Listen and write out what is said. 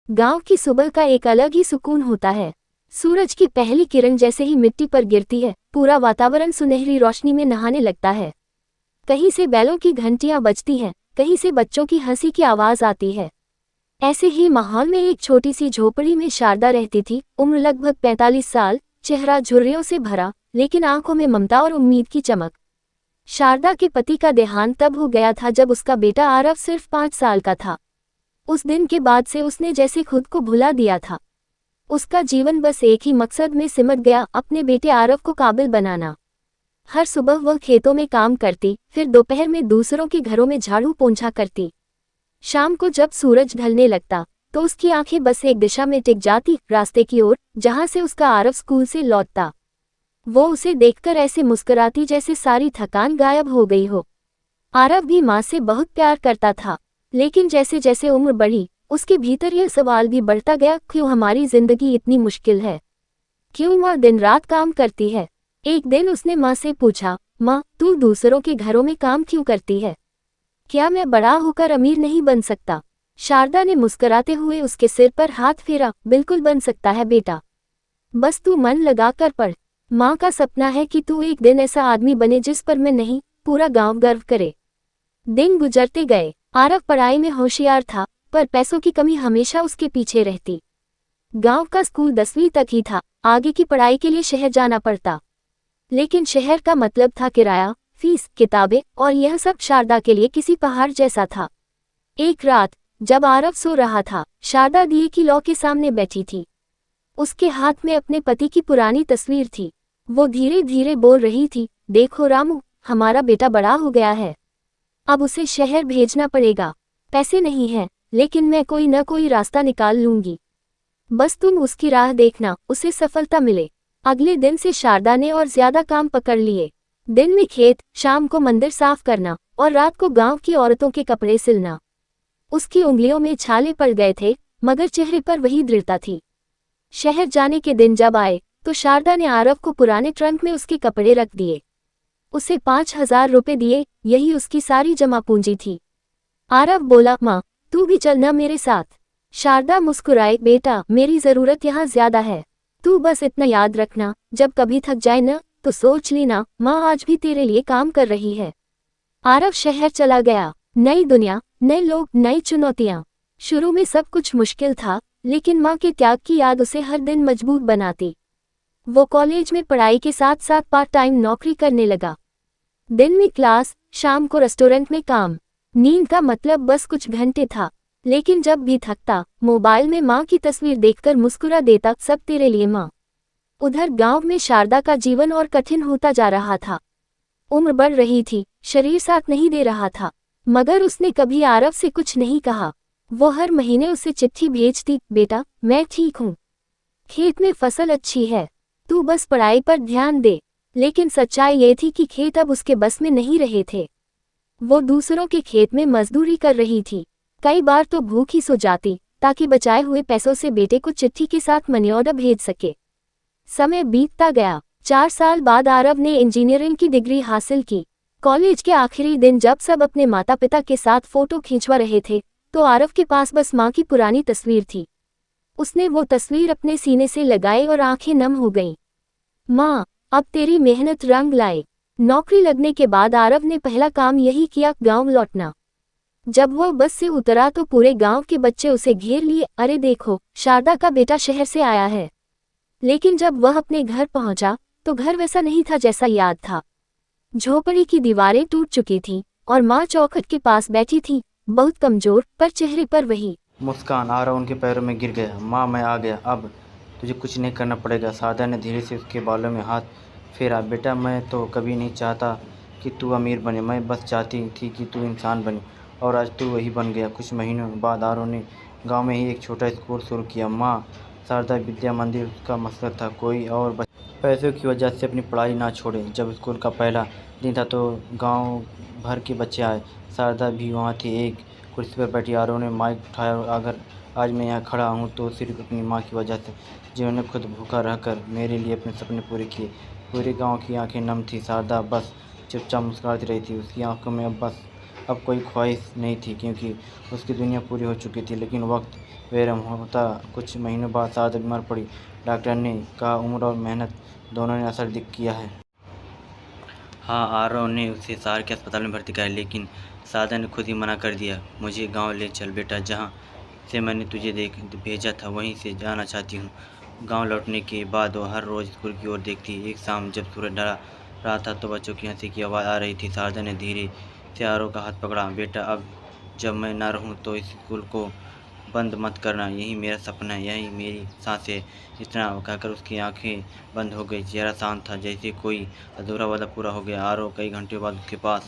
गांव की सुबह का एक अलग ही सुकून होता है। सूरज की पहली किरण जैसे ही मिट्टी पर गिरती है, पूरा वातावरण सुनहरी रोशनी में नहाने लगता है। कहीं से बैलों की घंटियां बजती हैं, कहीं से बच्चों की हंसी की आवाज आती है। ऐसे ही माहौल में एक छोटी सी झोपड़ी में शारदा रहती थी। उम्र लगभग 45 साल, चेहरा झुर्रियों से भरा, लेकिन आंखों में ममता और उम्मीद की चमक। शारदा के पति का देहांत तब हो गया था जब उसका बेटा आरव सिर्फ 5 साल का था। उस दिन के बाद से उसने जैसे खुद को भुला दिया था। उसका जीवन बस एक ही मकसद में सिमट गया, अपने बेटे आरव को काबिल बनाना। हर सुबह वह खेतों में काम करती, फिर दोपहर में दूसरों के घरों में झाड़ू पोंछा करती। शाम को जब सूरज ढलने लगता तो उसकी आंखें बस एक दिशा में टिक जाती, रास्ते की ओर, जहां से उसका आरव स्कूल से लौटता। वो उसे देखकर ऐसे मुस्कुराती जैसे सारी थकान गायब हो गई हो। आरव भी माँ से बहुत प्यार करता था, लेकिन जैसे जैसे उम्र बढ़ी, उसके भीतर यह सवाल भी बढ़ता गया, क्यों हमारी जिंदगी इतनी मुश्किल है? क्यों माँ दिन रात काम करती है? एक दिन उसने माँ से पूछा, माँ, तू दूसरों के घरों में काम क्यों करती है? क्या मैं बड़ा होकर अमीर नहीं बन सकता? शारदा ने मुस्कुराते हुए उसके सिर पर हाथ फेरा, बिल्कुल बन सकता है बेटा। बस तू मन लगाकर पढ़। माँ का सपना है कि तू एक दिन ऐसा आदमी बने जिस पर मैं नहीं, पूरा गांव गर्व करे। दिन गुजरते गए। आरव पढ़ाई में होशियार था, पर पैसों की कमी हमेशा उसके पीछे रहती। गांव का स्कूल 10वीं तक ही था, आगे की पढ़ाई के लिए शहर जाना पड़ता। लेकिन शहर का मतलब था किराया, फीस, किताबें, और यह सब शारदा के लिए किसी पहाड़ जैसा था। एक रात जब आरव सो रहा था, शारदा दिए की लौ के सामने बैठी थी। उसके हाथ में अपने पति की पुरानी तस्वीर थी। वो धीरे धीरे बोल रही थी, देखो रामू, हमारा बेटा बड़ा हो गया है। अब उसे शहर भेजना पड़ेगा। पैसे नहीं हैं, लेकिन मैं कोई न कोई रास्ता निकाल लूंगी। बस तुम उसकी राह देखना, उसे सफलता मिले। अगले दिन से शारदा ने और ज्यादा काम पकड़ लिए। दिन में खेत, शाम को मंदिर साफ करना, और रात को गांव की औरतों के कपड़े सिलना। उसकी उंगलियों में छाले पड़ गए थे, मगर चेहरे पर वही दृढ़ता थी। शहर जाने के दिन जब आए तो शारदा ने आरव को पुराने ट्रंक में उसके कपड़े रख दिए। उसे 5,000 रुपए दिए, यही उसकी सारी जमा पूंजी थी। आरव बोला, माँ, तू भी चलना मेरे साथ। शारदा मुस्कुराए, बेटा, मेरी जरूरत यहाँ ज्यादा है। तू बस इतना याद रखना, जब कभी थक जाए न, तो सोच लेना, माँ आज भी तेरे लिए काम कर रही है। आरव शहर चला गया। नई दुनिया, नए लोग, नई चुनौतियाँ। शुरू में सब कुछ मुश्किल था, लेकिन माँ के त्याग की याद उसे हर दिन मजबूत बनाती। वो कॉलेज में पढ़ाई के साथ साथ पार्ट टाइम नौकरी करने लगा। दिन में क्लास, शाम को रेस्टोरेंट में काम। नींद का मतलब बस कुछ घंटे था, लेकिन जब भी थकता, मोबाइल में माँ की तस्वीर देखकर मुस्कुरा देता, सब तेरे लिए माँ। उधर गांव में शारदा का जीवन और कठिन होता जा रहा था। उम्र बढ़ रही थी, शरीर साथ नहीं दे रहा था, मगर उसने कभी आरव से कुछ नहीं कहा। वो हर महीने उसे चिट्ठी भेजती, बेटा, मैं ठीक हूँ, खेत में फसल अच्छी है, तू बस पढ़ाई पर ध्यान दे। लेकिन सच्चाई ये थी कि खेत अब उसके बस में नहीं रहे थे। वो दूसरों के खेत में मजदूरी कर रही थी। कई बार तो भूखी सो जाती, ताकि बचाए हुए पैसों से बेटे को चिट्ठी के साथ मनी ऑर्डर भेज सके। समय बीतता गया। 4 साल बाद आरव ने इंजीनियरिंग की डिग्री हासिल की। कॉलेज के आखिरी दिन जब सब अपने माता पिता के साथ फोटो खींचवा रहे थे, तो आरव के पास बस माँ की पुरानी तस्वीर थी। उसने वो तस्वीर अपने सीने से लगाई और आंखें नम हो गईं। माँ, अब तेरी मेहनत रंग लाए। नौकरी लगने के बाद आरव ने पहला काम यही किया, गांव लौटना। जब वह बस से उतरा तो पूरे गांव के बच्चे उसे घेर लिए, अरे देखो, शारदा का बेटा शहर से आया है। लेकिन जब वह अपने घर पहुंचा तो घर वैसा नहीं था जैसा याद था। झोपड़ी की दीवारें टूट चुकी थीं और माँ चौखट के पास बैठी थी, बहुत कमजोर, पर चेहरे पर वही मुस्कान। आरव उनके पैरों में गिर गया। माँ, मैं आ गया, अब तुझे कुछ नहीं करना पड़ेगा। शारदा ने धीरे से उसके बालों में हाथ फेरा। बेटा, मैं तो कभी नहीं चाहता कि तू अमीर बने, मैं बस चाहती थी कि तू इंसान बने, और आज तू वही बन गया। कुछ महीनों बाद आरव ने गांव में ही एक छोटा स्कूल शुरू किया। माँ शारदा विद्या मंदिर उसका मकसद था, कोई और पैसों की वजह से अपनी पढ़ाई ना छोड़े। जब स्कूल का पहला दिन था तो गांव भर के बच्चे आए। शारदा भी वहाँ थी, एक कुर्सी पर बैठी। आरव ने माइक उठाया, अगर आज मैं यहाँ खड़ा हूँ तो सिर्फ अपनी माँ की वजह से, जिन्होंने खुद भूखा रहकर मेरे लिए अपने सपने पूरे किए। पूरे गांव की आंखें नम थी। शारदा बस चुपचाप मुस्कुराती रही थी। उसकी आंखों में अब बस अब कोई ख्वाहिश नहीं थी क्योंकि उसकी दुनिया पूरी हो चुकी थी। लेकिन वक्त बेरहम होता। कुछ महीनों बाद सादा बीमार पड़ी। डॉक्टर ने कहा उम्र और मेहनत दोनों ने असर दिख किया है। हाँ, आरव ने उसे शहर के अस्पताल में भर्ती कराया, लेकिन सादा ने खुद ही मना कर दिया। मुझे गांव ले चल बेटा, जहां से मैंने तुझे भेजा था वहीं से जाना चाहती हूँ। गांव लौटने के बाद वो हर रोज़ स्कूल की ओर देखती। एक शाम जब सूरज ढला रहा था तो बच्चों की हंसी की आवाज़ आ रही थी। शारदा ने धीरे से आरव का हाथ पकड़ा। बेटा, अब जब मैं ना रहूँ तो इस स्कूल को बंद मत करना। यही मेरा सपना है, यही मेरी सांस है। इतना कहकर उसकी आंखें बंद हो गई। चेहरा शांत था, जैसे कोई अधूरा वादा पूरा हो गया। आरव कई घंटे बाद उसके पास